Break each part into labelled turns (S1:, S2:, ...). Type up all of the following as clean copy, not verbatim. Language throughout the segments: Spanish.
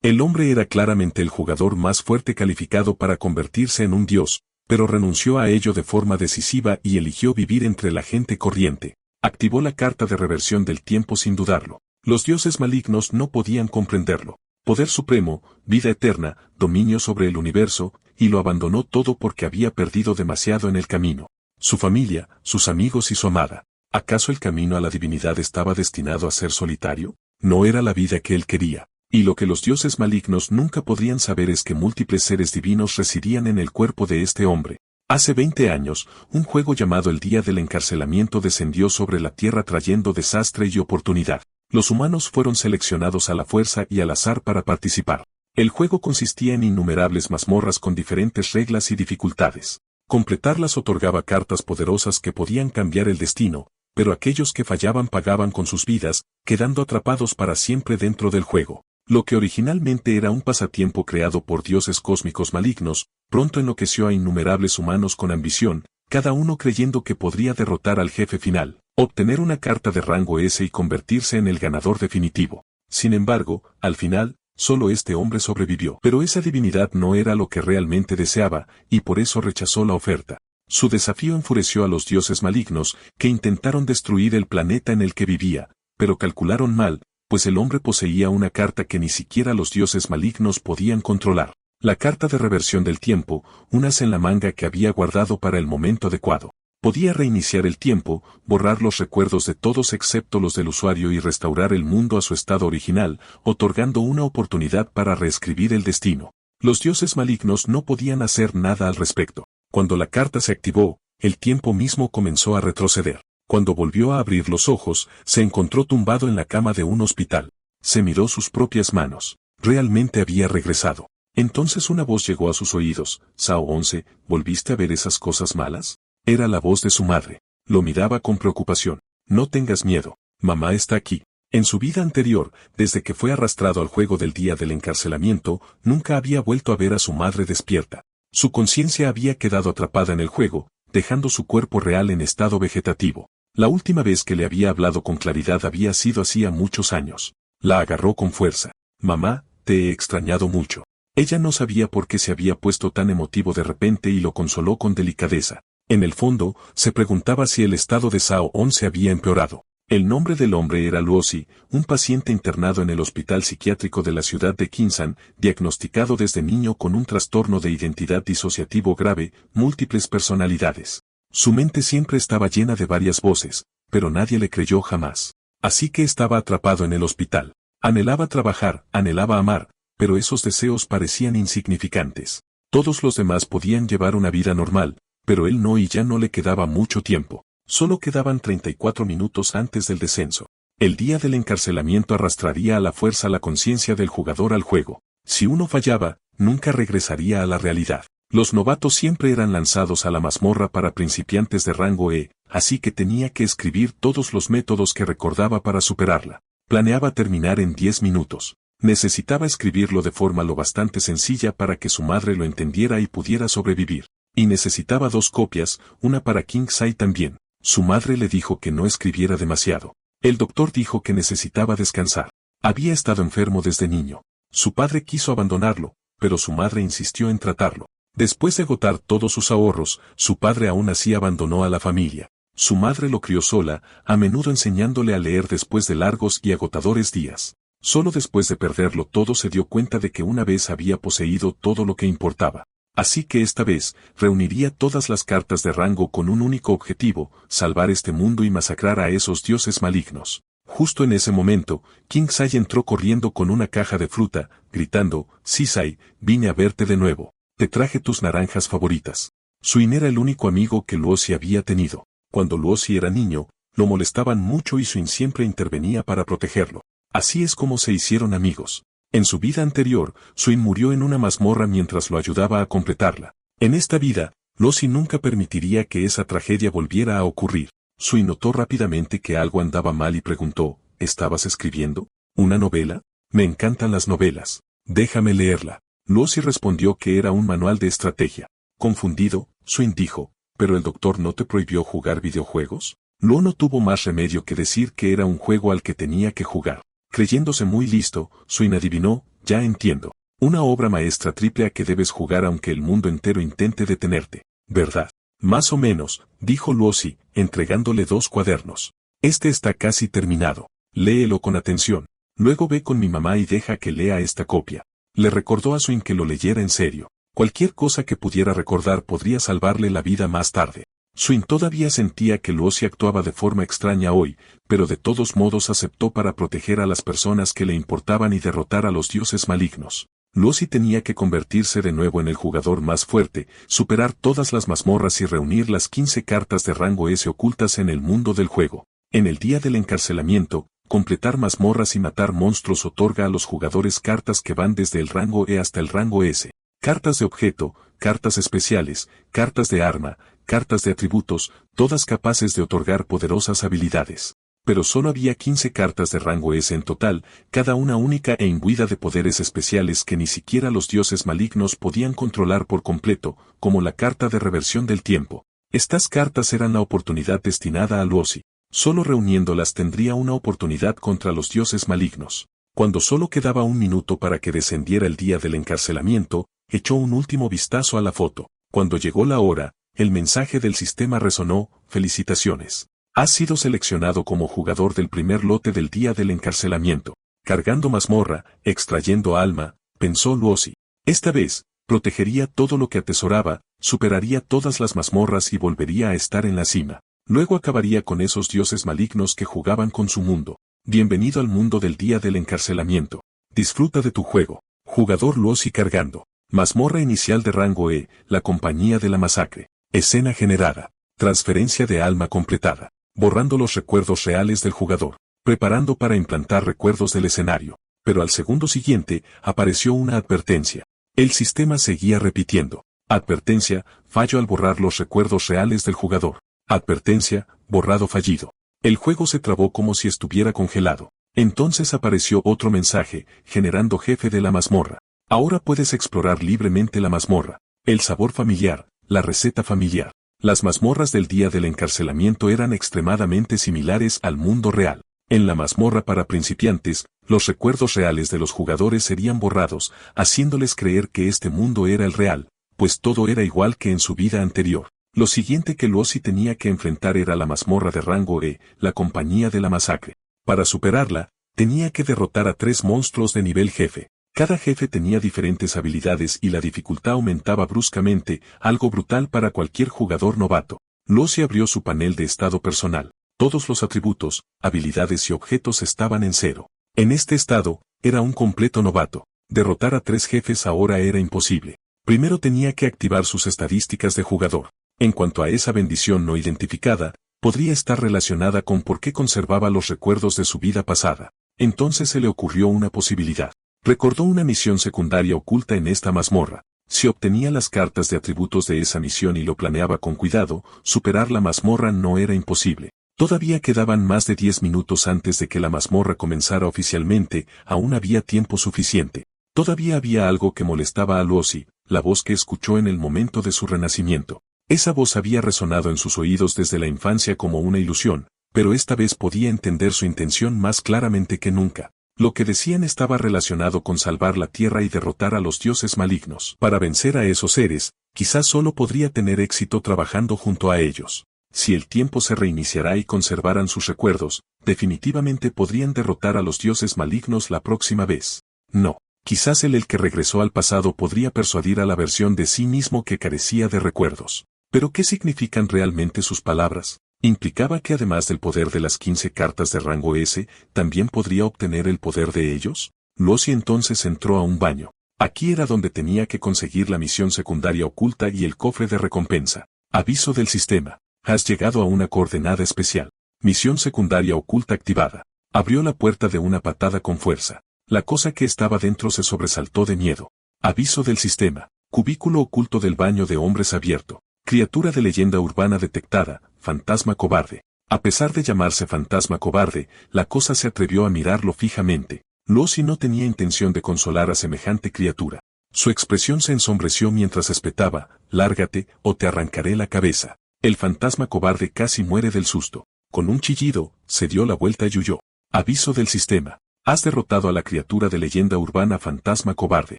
S1: El hombre era claramente el jugador más fuerte calificado para convertirse en un dios, pero renunció a ello de forma decisiva y eligió vivir entre la gente corriente. Activó la carta de reversión del tiempo sin dudarlo. Los dioses malignos no podían comprenderlo. Poder supremo, vida eterna, dominio sobre el universo, y lo abandonó todo porque había perdido demasiado en el camino. Su familia, sus amigos y su amada. ¿Acaso el camino a la divinidad estaba destinado a ser solitario? No era la vida que él quería. Y lo que los dioses malignos nunca podrían saber es que múltiples seres divinos residían en el cuerpo de este hombre. Hace 20 años, un juego llamado el Día del Encarcelamiento descendió sobre la Tierra trayendo desastre y oportunidad. Los humanos fueron seleccionados a la fuerza y al azar para participar. El juego consistía en innumerables mazmorras con diferentes reglas y dificultades. Completarlas otorgaba cartas poderosas que podían cambiar el destino, pero aquellos que fallaban pagaban con sus vidas, quedando atrapados para siempre dentro del juego. Lo que originalmente era un pasatiempo creado por dioses cósmicos malignos, pronto enloqueció a innumerables humanos con ambición, cada uno creyendo que podría derrotar al jefe final, obtener una carta de rango S y convertirse en el ganador definitivo. Sin embargo, al final, solo este hombre sobrevivió. Pero esa divinidad no era lo que realmente deseaba, y por eso rechazó la oferta. Su desafío enfureció a los dioses malignos, que intentaron destruir el planeta en el que vivía, pero calcularon mal, pues el hombre poseía una carta que ni siquiera los dioses malignos podían controlar. La carta de reversión del tiempo, un as en la manga que había guardado para el momento adecuado. Podía reiniciar el tiempo, borrar los recuerdos de todos excepto los del usuario y restaurar el mundo a su estado original, otorgando una oportunidad para reescribir el destino. Los dioses malignos no podían hacer nada al respecto. Cuando la carta se activó, el tiempo mismo comenzó a retroceder. Cuando volvió a abrir los ojos, se encontró tumbado en la cama de un hospital. Se miró sus propias manos. Realmente había regresado. Entonces una voz llegó a sus oídos. Sao 11, ¿volviste a ver esas cosas malas? Era la voz de su madre. Lo miraba con preocupación. No tengas miedo. Mamá está aquí. En su vida anterior, desde que fue arrastrado al juego del Día del Encarcelamiento, nunca había vuelto a ver a su madre despierta. Su conciencia había quedado atrapada en el juego, dejando su cuerpo real en estado vegetativo. La última vez que le había hablado con claridad había sido hacía muchos años. La agarró con fuerza. Mamá, te he extrañado mucho. Ella no sabía por qué se había puesto tan emotivo de repente y lo consoló con delicadeza. En el fondo, se preguntaba si el estado de Sao 11 había empeorado. El nombre del hombre era Luosi, un paciente internado en el hospital psiquiátrico de la ciudad de Kinsan, diagnosticado desde niño con un trastorno de identidad disociativo grave, múltiples personalidades. Su mente siempre estaba llena de varias voces, pero nadie le creyó jamás. Así que estaba atrapado en el hospital. Anhelaba trabajar, anhelaba amar, pero esos deseos parecían insignificantes. Todos los demás podían llevar una vida normal, pero él no y ya no le quedaba mucho tiempo. Solo quedaban 34 minutos antes del descenso. El día del encarcelamiento arrastraría a la fuerza la conciencia del jugador al juego. Si uno fallaba, nunca regresaría a la realidad. Los novatos siempre eran lanzados a la mazmorra para principiantes de rango E, así que tenía que escribir todos los métodos que recordaba para superarla. Planeaba terminar en 10 minutos. Necesitaba escribirlo de forma lo bastante sencilla para que su madre lo entendiera y pudiera sobrevivir. Y necesitaba 2 copias, una para King Sai también. Su madre le dijo que no escribiera demasiado. El doctor dijo que necesitaba descansar. Había estado enfermo desde niño. Su padre quiso abandonarlo, pero su madre insistió en tratarlo. Después de agotar todos sus ahorros, su padre aún así abandonó a la familia. Su madre lo crió sola, a menudo enseñándole a leer después de largos y agotadores días. Solo después de perderlo todo se dio cuenta de que una vez había poseído todo lo que importaba. Así que esta vez, reuniría todas las cartas de rango con un único objetivo, salvar este mundo y masacrar a esos dioses malignos. Justo en ese momento, King Sai entró corriendo con una caja de fruta, gritando, «Sisai, vine a verte de nuevo. Te traje tus naranjas favoritas». Suin era el único amigo que Luosi había tenido. Cuando Luosi era niño, lo molestaban mucho y Suin siempre intervenía para protegerlo. Así es como se hicieron amigos. En su vida anterior, Suin murió en una mazmorra mientras lo ayudaba a completarla. En esta vida, Luosi nunca permitiría que esa tragedia volviera a ocurrir. Suin notó rápidamente que algo andaba mal y preguntó, ¿estabas escribiendo? ¿Una novela? Me encantan las novelas. Déjame leerla. Luosi respondió que era un manual de estrategia. Confundido, Suin dijo, ¿pero el doctor no te prohibió jugar videojuegos? Luo no tuvo más remedio que decir que era un juego al que tenía que jugar. Creyéndose muy listo, Suin adivinó, ya entiendo. Una obra maestra triple A que debes jugar aunque el mundo entero intente detenerte, ¿verdad? Más o menos, dijo Lucy, entregándole 2 cuadernos. Este está casi terminado. Léelo con atención. Luego ve con mi mamá y deja que lea esta copia. Le recordó a Swin que lo leyera en serio. Cualquier cosa que pudiera recordar podría salvarle la vida más tarde. Swin todavía sentía que Lucy actuaba de forma extraña hoy, pero de todos modos aceptó para proteger a las personas que le importaban y derrotar a los dioses malignos. Lucy tenía que convertirse de nuevo en el jugador más fuerte, superar todas las mazmorras y reunir las 15 cartas de rango S ocultas en el mundo del juego. En el día del encarcelamiento, completar mazmorras y matar monstruos otorga a los jugadores cartas que van desde el rango E hasta el rango S. Cartas de objeto, cartas especiales, cartas de arma, cartas de atributos, todas capaces de otorgar poderosas habilidades. Pero solo había 15 cartas de rango S en total, cada una única e imbuida de poderes especiales que ni siquiera los dioses malignos podían controlar por completo, como la carta de reversión del tiempo. Estas cartas eran la oportunidad destinada a Lucy. Solo reuniéndolas tendría una oportunidad contra los dioses malignos. Cuando solo quedaba un minuto para que descendiera el día del encarcelamiento, echó un último vistazo a la foto. Cuando llegó la hora, el mensaje del sistema resonó: felicitaciones. Has sido seleccionado como jugador del primer lote del día del encarcelamiento. Cargando mazmorra, extrayendo alma, pensó Lucy. Esta vez, protegería todo lo que atesoraba, superaría todas las mazmorras y volvería a estar en la cima. Luego acabaría con esos dioses malignos que jugaban con su mundo. Bienvenido al mundo del día del encarcelamiento. Disfruta de tu juego. Jugador Lucy cargando. Mazmorra inicial de rango E, la compañía de la masacre. Escena generada. Transferencia de alma completada. Borrando los recuerdos reales del jugador. Preparando para implantar recuerdos del escenario. Pero al segundo siguiente, apareció una advertencia. El sistema seguía repitiendo. Advertencia, fallo al borrar los recuerdos reales del jugador. Advertencia, borrado fallido. El juego se trabó como si estuviera congelado. Entonces apareció otro mensaje, generando jefe de la mazmorra. Ahora puedes explorar libremente la mazmorra. El sabor familiar, la receta familiar. Las mazmorras del día del encarcelamiento eran extremadamente similares al mundo real. En la mazmorra para principiantes, los recuerdos reales de los jugadores serían borrados, haciéndoles creer que este mundo era el real, pues todo era igual que en su vida anterior. Lo siguiente que Lucy tenía que enfrentar era la mazmorra de rango E, la compañía de la masacre. Para superarla, tenía que derrotar a 3 monstruos de nivel jefe. Cada jefe tenía diferentes habilidades y la dificultad aumentaba bruscamente, algo brutal para cualquier jugador novato. Lucy abrió su panel de estado personal. Todos los atributos, habilidades y objetos estaban en 0. En este estado, era un completo novato. Derrotar a 3 jefes ahora era imposible. Primero tenía que activar sus estadísticas de jugador. En cuanto a esa bendición no identificada, podría estar relacionada con por qué conservaba los recuerdos de su vida pasada. Entonces se le ocurrió una posibilidad. Recordó una misión secundaria oculta en esta mazmorra. Si obtenía las cartas de atributos de esa misión y lo planeaba con cuidado, superar la mazmorra no era imposible. Todavía quedaban más de 10 minutos antes de que la mazmorra comenzara oficialmente, aún había tiempo suficiente. Todavía había algo que molestaba a Lucy, la voz que escuchó en el momento de su renacimiento. Esa voz había resonado en sus oídos desde la infancia como una ilusión, pero esta vez podía entender su intención más claramente que nunca. Lo que decían estaba relacionado con salvar la tierra y derrotar a los dioses malignos. Para vencer a esos seres, quizás solo podría tener éxito trabajando junto a ellos. Si el tiempo se reiniciará y conservaran sus recuerdos, definitivamente podrían derrotar a los dioses malignos la próxima vez. No, quizás el que regresó al pasado podría persuadir a la versión de sí mismo que carecía de recuerdos. ¿Pero qué significan realmente sus palabras? ¿Implicaba que además del poder de las 15 cartas de rango S, también podría obtener el poder de ellos? Lucy entonces entró a un baño. Aquí era donde tenía que conseguir la misión secundaria oculta y el cofre de recompensa. Aviso del sistema. Has llegado a una coordenada especial. Misión secundaria oculta activada. Abrió la puerta de una patada con fuerza. La cosa que estaba dentro se sobresaltó de miedo. Aviso del sistema. Cubículo oculto del baño de hombres abierto. Criatura de leyenda urbana detectada, fantasma cobarde. A pesar de llamarse fantasma cobarde, la cosa se atrevió a mirarlo fijamente. Lucy no tenía intención de consolar a semejante criatura. Su expresión se ensombreció mientras espetaba: lárgate, o te arrancaré la cabeza. El fantasma cobarde casi muere del susto. Con un chillido, se dio la vuelta y huyó. Aviso del sistema. Has derrotado a la criatura de leyenda urbana fantasma cobarde.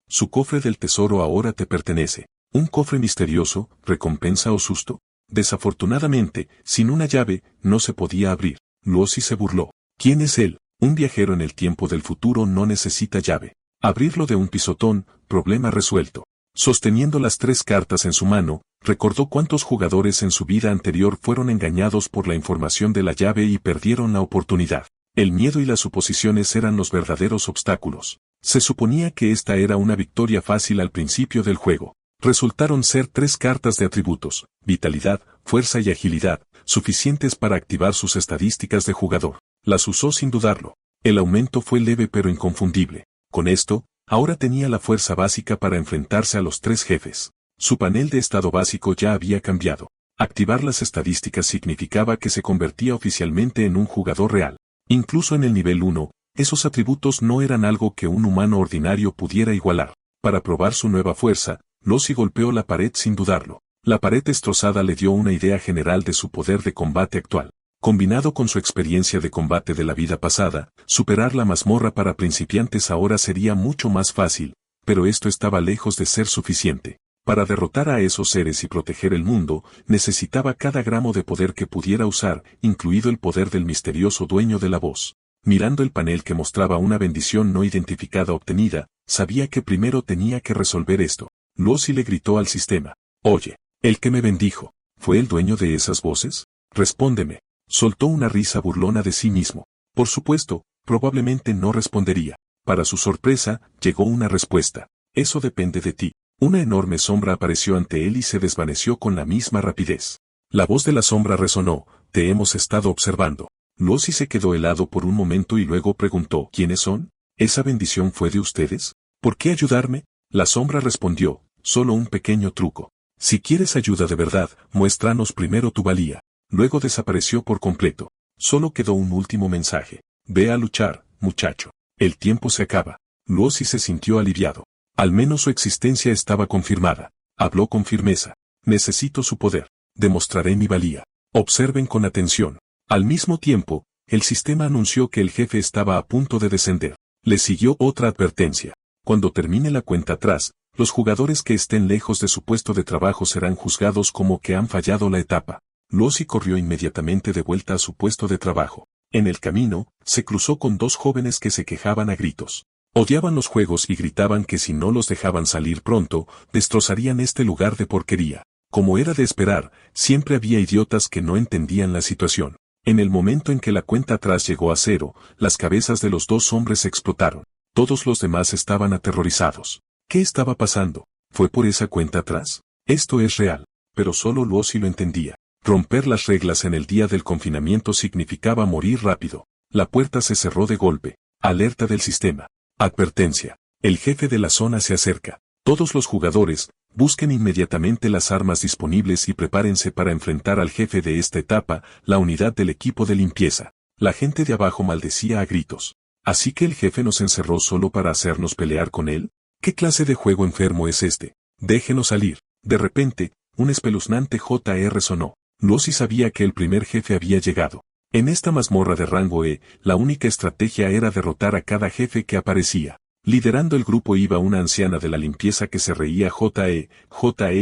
S1: Su cofre del tesoro ahora te pertenece. ¿Un cofre misterioso, recompensa o susto? Desafortunadamente, sin una llave, no se podía abrir. Lucy se burló. ¿Quién es él? Un viajero en el tiempo del futuro no necesita llave. Abrirlo de un pisotón, problema resuelto. Sosteniendo las 3 cartas en su mano, recordó cuántos jugadores en su vida anterior fueron engañados por la información de la llave y perdieron la oportunidad. El miedo y las suposiciones eran los verdaderos obstáculos. Se suponía que esta era una victoria fácil al principio del juego. Resultaron ser 3 cartas de atributos, vitalidad, fuerza y agilidad, suficientes para activar sus estadísticas de jugador. Las usó sin dudarlo. El aumento fue leve pero inconfundible. Con esto, ahora tenía la fuerza básica para enfrentarse a los 3 jefes. Su panel de estado básico ya había cambiado. Activar las estadísticas significaba que se convertía oficialmente en un jugador real. Incluso en el nivel 1, esos atributos no eran algo que un humano ordinario pudiera igualar. Para probar su nueva fuerza, Lucy golpeó la pared sin dudarlo. La pared destrozada le dio una idea general de su poder de combate actual. Combinado con su experiencia de combate de la vida pasada, superar la mazmorra para principiantes ahora sería mucho más fácil, pero esto estaba lejos de ser suficiente. Para derrotar a esos seres y proteger el mundo, necesitaba cada gramo de poder que pudiera usar, incluido el poder del misterioso dueño de la voz. Mirando el panel que mostraba una bendición no identificada obtenida, sabía que primero tenía que resolver esto. Lucy le gritó al sistema. Oye, el que me bendijo, ¿fue el dueño de esas voces? Respóndeme. Soltó una risa burlona de sí mismo. Por supuesto, probablemente no respondería. Para su sorpresa, llegó una respuesta. Eso depende de ti. Una enorme sombra apareció ante él y se desvaneció con la misma rapidez. La voz de la sombra resonó. Te hemos estado observando. Lucy se quedó helado por un momento y luego preguntó. ¿Quiénes son? ¿Esa bendición fue de ustedes? ¿Por qué ayudarme? La sombra respondió. Solo un pequeño truco. Si quieres ayuda de verdad, muéstranos primero tu valía. Luego desapareció por completo. Solo quedó un último mensaje. Ve a luchar, muchacho. El tiempo se acaba. Lucy se sintió aliviado. Al menos su existencia estaba confirmada. Habló con firmeza. Necesito su poder. Demostraré mi valía. Observen con atención. Al mismo tiempo, el sistema anunció que el jefe estaba a punto de descender. Le siguió otra advertencia. Cuando termine la cuenta atrás, los jugadores que estén lejos de su puesto de trabajo serán juzgados como que han fallado la etapa. Lucy corrió inmediatamente de vuelta a su puesto de trabajo. En el camino, se cruzó con 2 jóvenes que se quejaban a gritos. Odiaban los juegos y gritaban que si no los dejaban salir pronto, destrozarían este lugar de porquería. Como era de esperar, siempre había idiotas que no entendían la situación. En el momento en que la cuenta atrás llegó a 0, las cabezas de los 2 hombres explotaron. Todos los demás estaban aterrorizados. ¿Qué estaba pasando? ¿Fue por esa cuenta atrás? Esto es real, pero solo Lucy lo entendía. Romper las reglas en el día del confinamiento significaba morir rápido. La puerta se cerró de golpe. Alerta del sistema. Advertencia. El jefe de la zona se acerca. Todos los jugadores, busquen inmediatamente las armas disponibles y prepárense para enfrentar al jefe de esta etapa, la unidad del equipo de limpieza. La gente de abajo maldecía a gritos. ¿Así que el jefe nos encerró solo para hacernos pelear con él? ¿Qué clase de juego enfermo es este? Déjenos salir. De repente, un espeluznante JR sonó. Lucy sabía que el primer jefe había llegado. En esta mazmorra de rango E, la única estrategia era derrotar a cada jefe que aparecía. Liderando el grupo iba una anciana de la limpieza que se reía JE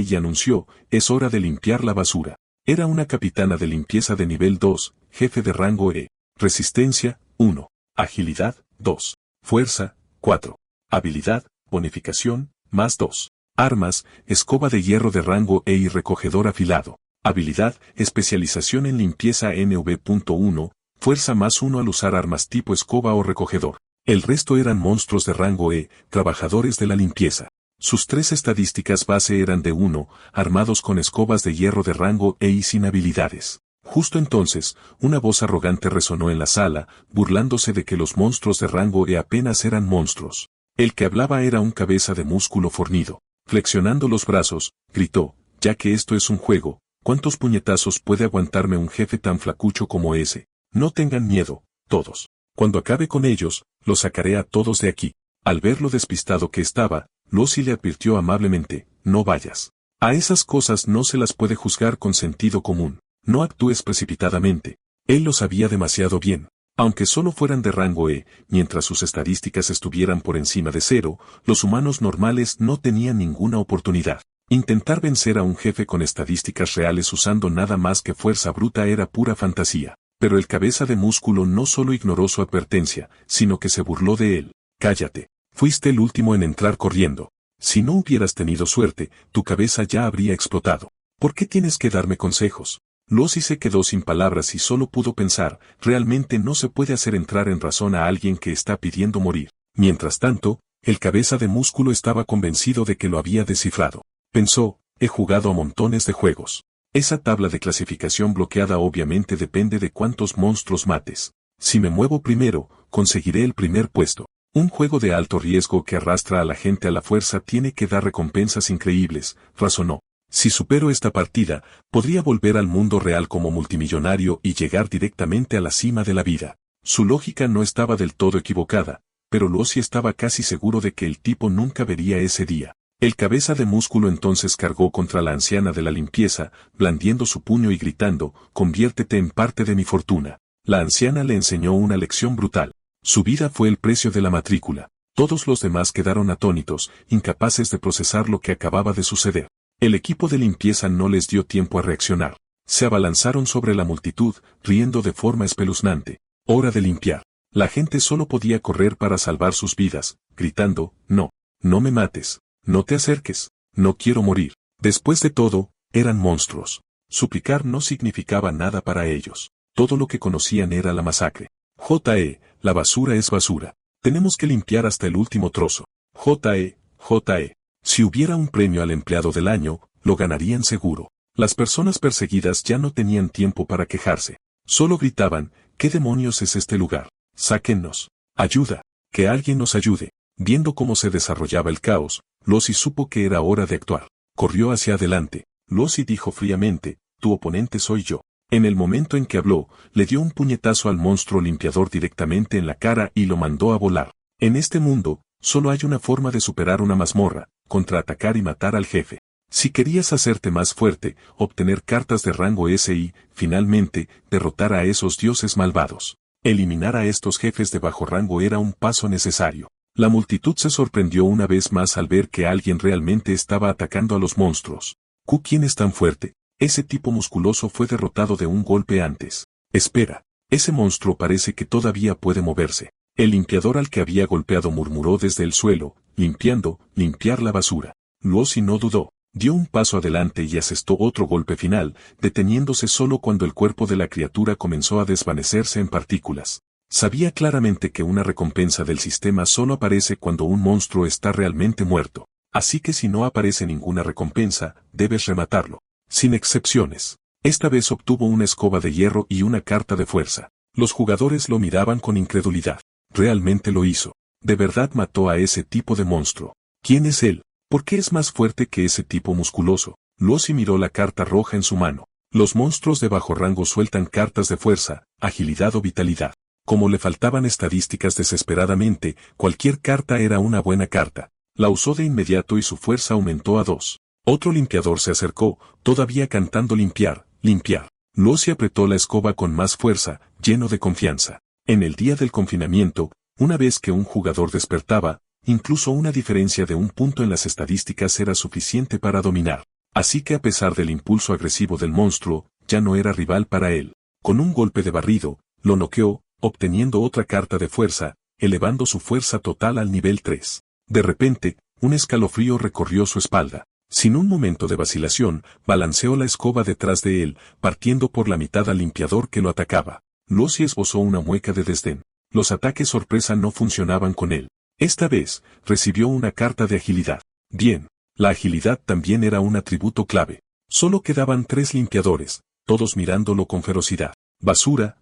S1: y anunció, es hora de limpiar la basura. Era una capitana de limpieza de nivel 2, jefe de rango E. Resistencia, 1. Agilidad, 2. Fuerza, 4. Habilidad, bonificación, más 2. Armas, escoba de hierro de rango E y recogedor afilado. Habilidad, especialización en limpieza NV.1, fuerza más 1 al usar armas tipo escoba o recogedor. El resto eran monstruos de rango E, trabajadores de la limpieza. Sus 3 estadísticas base eran de 1, armados con escobas de hierro de rango E y sin habilidades. Justo entonces, una voz arrogante resonó en la sala, burlándose de que los monstruos de rango E apenas eran monstruos. El que hablaba era un cabeza de músculo fornido. Flexionando los brazos, gritó, ya que esto es un juego, ¿cuántos puñetazos puede aguantarme un jefe tan flacucho como ese? No tengan miedo, todos. Cuando acabe con ellos, los sacaré a todos de aquí. Al ver lo despistado que estaba, Lucy le advirtió amablemente, no vayas. A esas cosas no se las puede juzgar con sentido común. No actúes precipitadamente. Él lo sabía demasiado bien. Aunque solo fueran de rango E, mientras sus estadísticas estuvieran por encima de 0, los humanos normales no tenían ninguna oportunidad. Intentar vencer a un jefe con estadísticas reales usando nada más que fuerza bruta era pura fantasía. Pero el cabeza de músculo no solo ignoró su advertencia, sino que se burló de él. Cállate. Fuiste el último en entrar corriendo. Si no hubieras tenido suerte, tu cabeza ya habría explotado. ¿Por qué tienes que darme consejos? Lucy se quedó sin palabras y solo pudo pensar, realmente no se puede hacer entrar en razón a alguien que está pidiendo morir. Mientras tanto, el cabeza de músculo estaba convencido de que lo había descifrado. Pensó, he jugado a montones de juegos. Esa tabla de clasificación bloqueada obviamente depende de cuántos monstruos mates. Si me muevo primero, conseguiré el primer puesto. Un juego de alto riesgo que arrastra a la gente a la fuerza tiene que dar recompensas increíbles, razonó. Si supero esta partida, podría volver al mundo real como multimillonario y llegar directamente a la cima de la vida. Su lógica no estaba del todo equivocada, pero Lucy estaba casi seguro de que el tipo nunca vería ese día. El cabeza de músculo entonces cargó contra la anciana de la limpieza, blandiendo su puño y gritando, conviértete en parte de mi fortuna. La anciana le enseñó una lección brutal. Su vida fue el precio de la matrícula. Todos los demás quedaron atónitos, incapaces de procesar lo que acababa de suceder. El equipo de limpieza no les dio tiempo a reaccionar. Se abalanzaron sobre la multitud, riendo de forma espeluznante. Hora de limpiar. La gente solo podía correr para salvar sus vidas, gritando, no, no me mates. No te acerques, no quiero morir. Después de todo, eran monstruos. Suplicar no significaba nada para ellos. Todo lo que conocían era la masacre. La basura es basura. Tenemos que limpiar hasta el último trozo. J.E. Si hubiera un premio al empleado del año, lo ganarían seguro. Las personas perseguidas ya no tenían tiempo para quejarse. Solo gritaban, ¿qué demonios es este lugar? Sáquennos. Ayuda. Que alguien nos ayude. Viendo cómo se desarrollaba el caos, Lucy supo que era hora de actuar. Corrió hacia adelante. Lucy dijo fríamente, tu oponente soy yo. En el momento en que habló, le dio un puñetazo al monstruo limpiador directamente en la cara y lo mandó a volar. En este mundo, solo hay una forma de superar una mazmorra, contraatacar y matar al jefe. Si querías hacerte más fuerte, obtener cartas de rango S y, finalmente, derrotar a esos dioses malvados. Eliminar a estos jefes de bajo rango era un paso necesario. La multitud se sorprendió una vez más al ver que alguien realmente estaba atacando a los monstruos. ¿Quién es tan fuerte? Ese tipo musculoso fue derrotado de un golpe antes. Espera, ese monstruo parece que todavía puede moverse. El limpiador al que había golpeado murmuró desde el suelo, limpiar la basura. Lucy no dudó, dio un paso adelante y asestó otro golpe final, deteniéndose solo cuando el cuerpo de la criatura comenzó a desvanecerse en partículas. Sabía claramente que una recompensa del sistema solo aparece cuando un monstruo está realmente muerto. Así que si no aparece ninguna recompensa, debes rematarlo. Sin excepciones. Esta vez obtuvo una escoba de hierro y una carta de fuerza. Los jugadores lo miraban con incredulidad. Realmente lo hizo. De verdad mató a ese tipo de monstruo. ¿Quién es él? ¿Por qué es más fuerte que ese tipo musculoso? Lucy miró la carta roja en su mano. Los monstruos de bajo rango sueltan cartas de fuerza, agilidad o vitalidad. Como le faltaban estadísticas desesperadamente, cualquier carta era una buena carta. La usó de inmediato y su fuerza aumentó a 2. Otro limpiador se acercó, todavía cantando limpiar. Lucy apretó la escoba con más fuerza, lleno de confianza. En el día del confinamiento, una vez que un jugador despertaba, incluso una diferencia de un punto en las estadísticas era suficiente para dominar. Así que a pesar del impulso agresivo del monstruo, ya no era rival para él. Con un golpe de barrido, lo noqueó, obteniendo otra carta de fuerza, elevando su fuerza total al nivel 3. De repente, un escalofrío recorrió su espalda. Sin un momento de vacilación, balanceó la escoba detrás de él, partiendo por la mitad al limpiador que lo atacaba. Lucy esbozó una mueca de desdén. Los ataques sorpresa no funcionaban con él. Esta vez, recibió una carta de agilidad. Bien, la agilidad también era un atributo clave. Solo quedaban 3 limpiadores, todos mirándolo con ferocidad. Basura,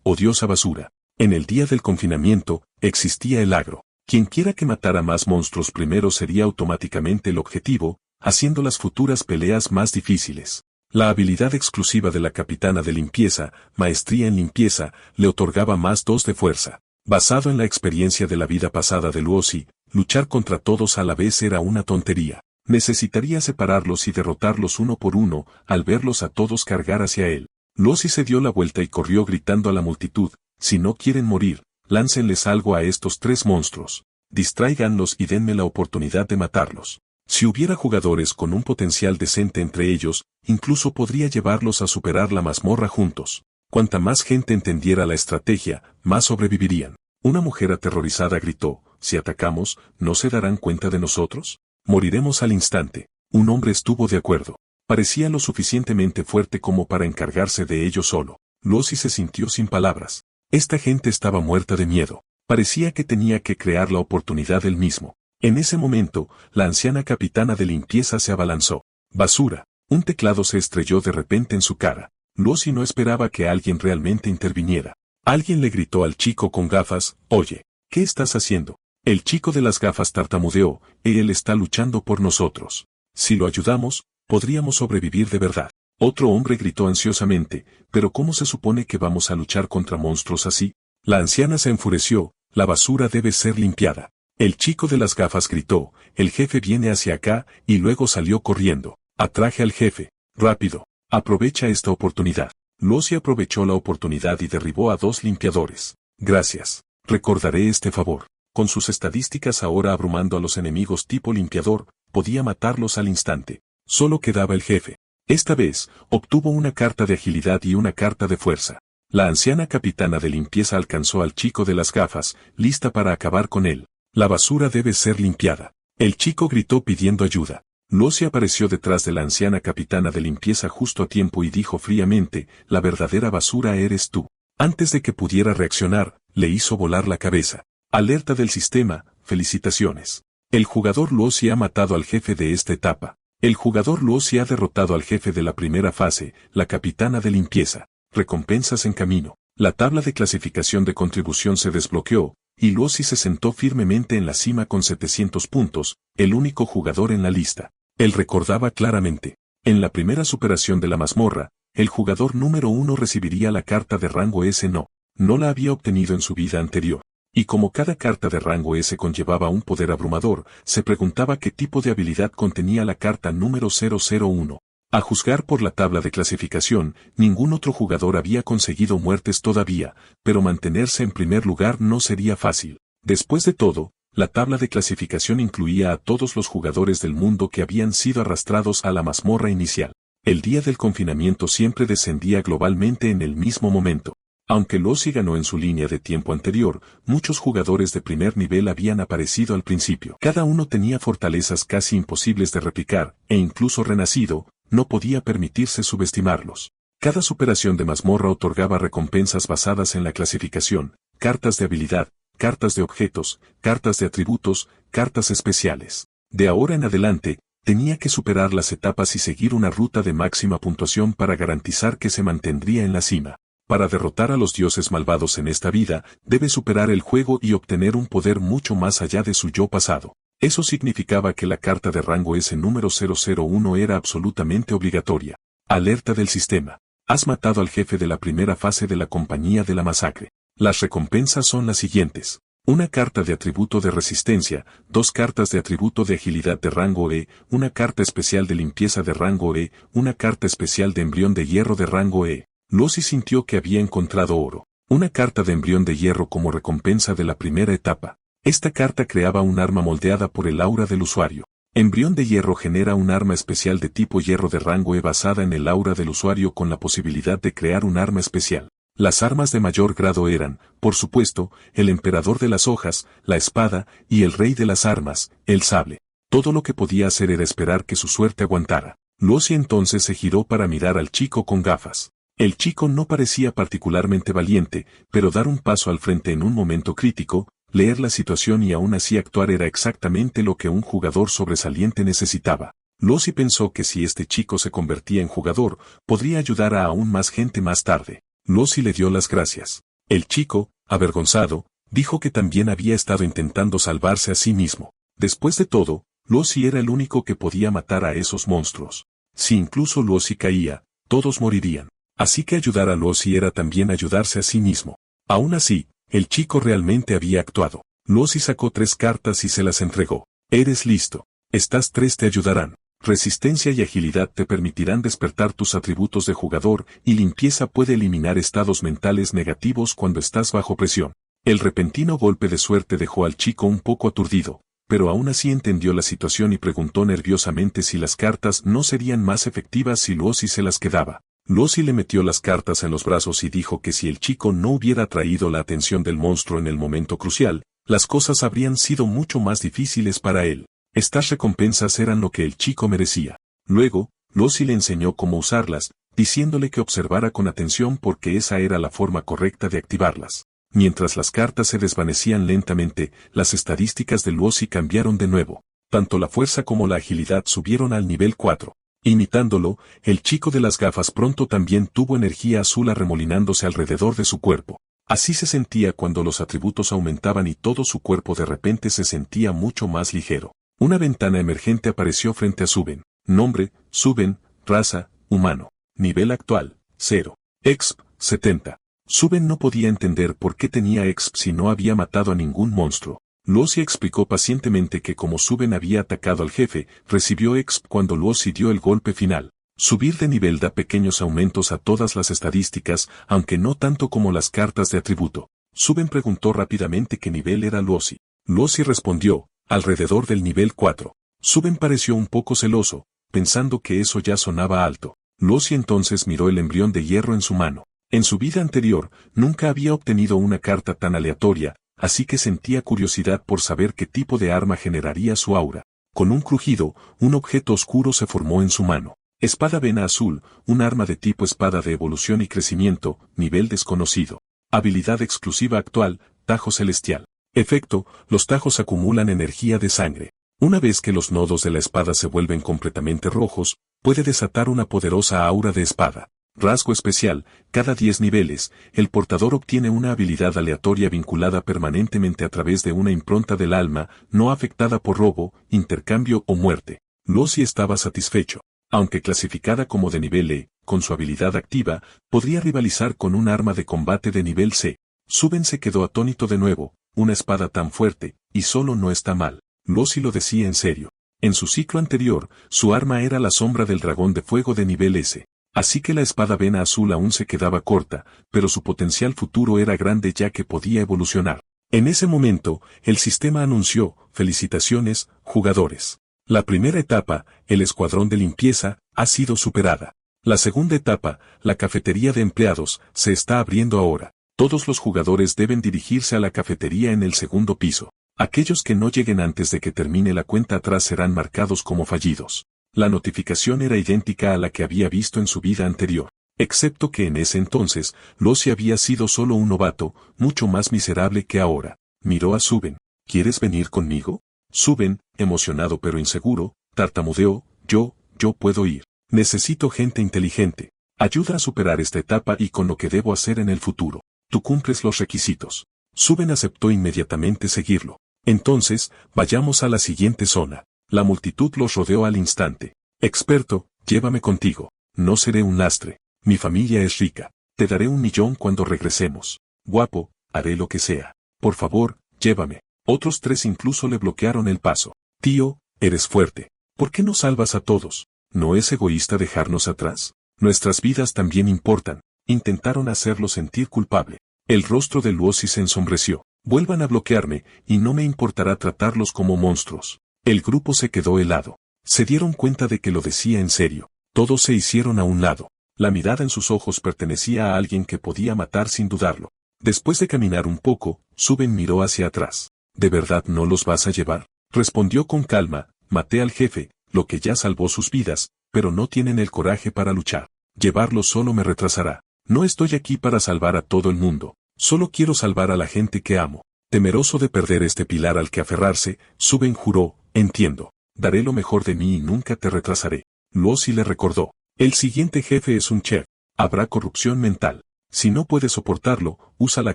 S1: odiosa basura. En el día del confinamiento, existía el agro. Quienquiera que matara más monstruos primero sería automáticamente el objetivo, haciendo las futuras peleas más difíciles. La habilidad exclusiva de la capitana de limpieza, maestría en limpieza, le otorgaba más 2 de fuerza. Basado en la experiencia de la vida pasada de Lucy, luchar contra todos a la vez era una tontería. Necesitaría separarlos y derrotarlos uno por uno, al verlos a todos cargar hacia él. Lucy se dio la vuelta y corrió gritando a la multitud, Si no quieren morir, láncenles algo a estos 3 monstruos. Distráiganlos y denme la oportunidad de matarlos. Si hubiera jugadores con un potencial decente entre ellos, incluso podría llevarlos a superar la mazmorra juntos. Cuanta más gente entendiera la estrategia, más sobrevivirían. Una mujer aterrorizada gritó, «Si atacamos, ¿no se darán cuenta de nosotros? Moriremos al instante». Un hombre estuvo de acuerdo. Parecía lo suficientemente fuerte como para encargarse de ello solo. Lucy se sintió sin palabras. Esta gente estaba muerta de miedo. Parecía que tenía que crear la oportunidad él mismo. En ese momento, la anciana capitana de limpieza se abalanzó. ¡Basura! Un teclado se estrelló de repente en su cara. Lucy no esperaba que alguien realmente interviniera. Alguien le gritó al chico con gafas, «Oye, ¿qué estás haciendo?» El chico de las gafas tartamudeó, «Él está luchando por nosotros. Si lo ayudamos, podríamos sobrevivir de verdad». Otro hombre gritó ansiosamente, «¿Pero cómo se supone que vamos a luchar contra monstruos así?» La anciana se enfureció, «La basura debe ser limpiada». El chico de las gafas gritó, «El jefe viene hacia acá», y luego salió corriendo. «Atraje al jefe. Rápido. Aprovecha esta oportunidad». Lucy aprovechó la oportunidad y derribó a 2 limpiadores. «Gracias. Recordaré este favor». Con sus estadísticas ahora abrumando a los enemigos tipo limpiador, podía matarlos al instante. Solo quedaba el jefe. Esta vez, obtuvo una carta de agilidad y una carta de fuerza. La anciana capitana de limpieza alcanzó al chico de las gafas, lista para acabar con él. «La basura debe ser limpiada». El chico gritó pidiendo ayuda. Lucy apareció detrás de la anciana capitana de limpieza justo a tiempo y dijo fríamente, «La verdadera basura eres tú». Antes de que pudiera reaccionar, le hizo volar la cabeza. Alerta del sistema, felicitaciones. El jugador Lucy ha matado al jefe de esta etapa. El jugador Lucy ha derrotado al jefe de la primera fase, la capitana de limpieza. Recompensas en camino. La tabla de clasificación de contribución se desbloqueó, y Lucy se sentó firmemente en la cima con 700 puntos, el único jugador en la lista. Él recordaba claramente. En la primera superación de la mazmorra, el jugador número 1 recibiría la carta de rango S. No la había obtenido en su vida anterior. Y como cada carta de rango S conllevaba un poder abrumador, se preguntaba qué tipo de habilidad contenía la carta número 001. A juzgar por la tabla de clasificación, ningún otro jugador había conseguido muertes todavía, pero mantenerse en primer lugar no sería fácil. Después de todo, la tabla de clasificación incluía a todos los jugadores del mundo que habían sido arrastrados a la mazmorra inicial. El día del confinamiento siempre descendía globalmente en el mismo momento. Aunque Lucy ganó en su línea de tiempo anterior, muchos jugadores de primer nivel habían aparecido al principio. Cada uno tenía fortalezas casi imposibles de replicar, e incluso Renacido no podía permitirse subestimarlos. Cada superación de mazmorra otorgaba recompensas basadas en la clasificación, cartas de habilidad, cartas de objetos, cartas de atributos, cartas especiales. De ahora en adelante, tenía que superar las etapas y seguir una ruta de máxima puntuación para garantizar que se mantendría en la cima. Para derrotar a los dioses malvados en esta vida, debe superar el juego y obtener un poder mucho más allá de su yo pasado. Eso significaba que la carta de rango S número 001 era absolutamente obligatoria. Alerta del sistema. Has matado al jefe de la primera fase de la compañía de la masacre. Las recompensas son las siguientes. Una carta de atributo de resistencia, 2 cartas de atributo de agilidad de rango E, una carta especial de limpieza de rango E, una carta especial de embrión de hierro de rango E. Lucy sintió que había encontrado oro. Una carta de embrión de hierro como recompensa de la primera etapa. Esta carta creaba un arma moldeada por el aura del usuario. Embrión de hierro genera un arma especial de tipo hierro de rango E basada en el aura del usuario con la posibilidad de crear un arma especial. Las armas de mayor grado eran, por supuesto, el emperador de las hojas, la espada, y el rey de las armas, el sable. Todo lo que podía hacer era esperar que su suerte aguantara. Lucy entonces se giró para mirar al chico con gafas. El chico no parecía particularmente valiente, pero dar un paso al frente en un momento crítico, leer la situación y aún así actuar era exactamente lo que un jugador sobresaliente necesitaba. Lucy pensó que si este chico se convertía en jugador, podría ayudar a aún más gente más tarde. Lucy le dio las gracias. El chico, avergonzado, dijo que también había estado intentando salvarse a sí mismo. Después de todo, Lucy era el único que podía matar a esos monstruos. Si incluso Lucy caía, todos morirían. Así que ayudar a Lucy era también ayudarse a sí mismo. Aún así, el chico realmente había actuado. Lucy sacó 3 cartas y se las entregó. Eres listo. Estas 3 te ayudarán. Resistencia y agilidad te permitirán despertar tus atributos de jugador y limpieza puede eliminar estados mentales negativos cuando estás bajo presión. El repentino golpe de suerte dejó al chico un poco aturdido, pero aún así entendió la situación y preguntó nerviosamente si las cartas no serían más efectivas si Luosi se las quedaba. Luosi le metió las cartas en los brazos y dijo que si el chico no hubiera atraído la atención del monstruo en el momento crucial, las cosas habrían sido mucho más difíciles para él. Estas recompensas eran lo que el chico merecía. Luego, Luosi le enseñó cómo usarlas, diciéndole que observara con atención porque esa era la forma correcta de activarlas. Mientras las cartas se desvanecían lentamente, las estadísticas de Luosi cambiaron de nuevo. Tanto la fuerza como la agilidad subieron al nivel 4. Imitándolo, el chico de las gafas pronto también tuvo energía azul arremolinándose alrededor de su cuerpo. Así se sentía cuando los atributos aumentaban y todo su cuerpo de repente se sentía mucho más ligero. Una ventana emergente apareció frente a Suben. Nombre, Suben, raza, humano. Nivel actual, 0. Exp, 70. Suben no podía entender por qué tenía exp si no había matado a ningún monstruo. Luosi explicó pacientemente que como Suben había atacado al jefe, recibió exp cuando Luosi dio el golpe final. Subir de nivel da pequeños aumentos a todas las estadísticas, aunque no tanto como las cartas de atributo. Suben preguntó rápidamente qué nivel era Luosi. Luosi respondió, alrededor del nivel 4. Suben pareció un poco celoso, pensando que eso ya sonaba alto. Luosi entonces miró el embrión de hierro en su mano. En su vida anterior, nunca había obtenido una carta tan aleatoria, así que sentía curiosidad por saber qué tipo de arma generaría su aura. Con un crujido, un objeto oscuro se formó en su mano. Espada vena azul, un arma de tipo espada de evolución y crecimiento, nivel desconocido. Habilidad exclusiva actual, tajo celestial. Efecto, los tajos acumulan energía de sangre. Una vez que los nodos de la espada se vuelven completamente rojos, puede desatar una poderosa aura de espada. Rasgo especial, cada 10 niveles, el portador obtiene una habilidad aleatoria vinculada permanentemente a través de una impronta del alma, no afectada por robo, intercambio o muerte. Luosi estaba satisfecho. Aunque clasificada como de nivel E, con su habilidad activa, podría rivalizar con un arma de combate de nivel C. Suben se quedó atónito de nuevo, una espada tan fuerte, y solo no está mal. Luosi lo decía en serio. En su ciclo anterior, su arma era la sombra del dragón de fuego de nivel S. Así que la espada vena azul aún se quedaba corta, pero su potencial futuro era grande ya que podía evolucionar. En ese momento, el sistema anunció, felicitaciones, jugadores. La primera etapa, el escuadrón de limpieza, ha sido superada. La segunda etapa, la cafetería de empleados, se está abriendo ahora. Todos los jugadores deben dirigirse a la cafetería en el segundo piso. Aquellos que no lleguen antes de que termine la cuenta atrás serán marcados como fallidos. La notificación era idéntica a la que había visto en su vida anterior, excepto que en ese entonces, Luosi había sido solo un novato, mucho más miserable que ahora. Miró a Suben. ¿Quieres venir conmigo? Suben, emocionado pero inseguro, tartamudeó, yo puedo ir. Necesito gente inteligente. Ayuda a superar esta etapa y con lo que debo hacer en el futuro. Tú cumples los requisitos. Suben aceptó inmediatamente seguirlo. Entonces, vayamos a la siguiente zona. La multitud los rodeó al instante. Experto, llévame contigo. No seré un lastre. Mi familia es rica. Te daré 1.000.000 cuando regresemos. Guapo, haré lo que sea. Por favor, llévame. Otros 3 incluso le bloquearon el paso. Tío, eres fuerte. ¿Por qué no salvas a todos? ¿No es egoísta dejarnos atrás? Nuestras vidas también importan. Intentaron hacerlo sentir culpable. El rostro de Luosi se ensombreció. Vuelvan a bloquearme, y no me importará tratarlos como monstruos. El grupo se quedó helado. Se dieron cuenta de que lo decía en serio. Todos se hicieron a un lado. La mirada en sus ojos pertenecía a alguien que podía matar sin dudarlo. Después de caminar un poco, Suben miró hacia atrás. ¿De verdad no los vas a llevar? Respondió con calma, maté al jefe, lo que ya salvó sus vidas, pero no tienen el coraje para luchar. Llevarlos solo me retrasará. No estoy aquí para salvar a todo el mundo. Solo quiero salvar a la gente que amo. Temeroso de perder este pilar al que aferrarse, Suben juró, entiendo. Daré lo mejor de mí y nunca te retrasaré. Luosi le recordó. El siguiente jefe es un chef. Habrá corrupción mental. Si no puedes soportarlo, usa la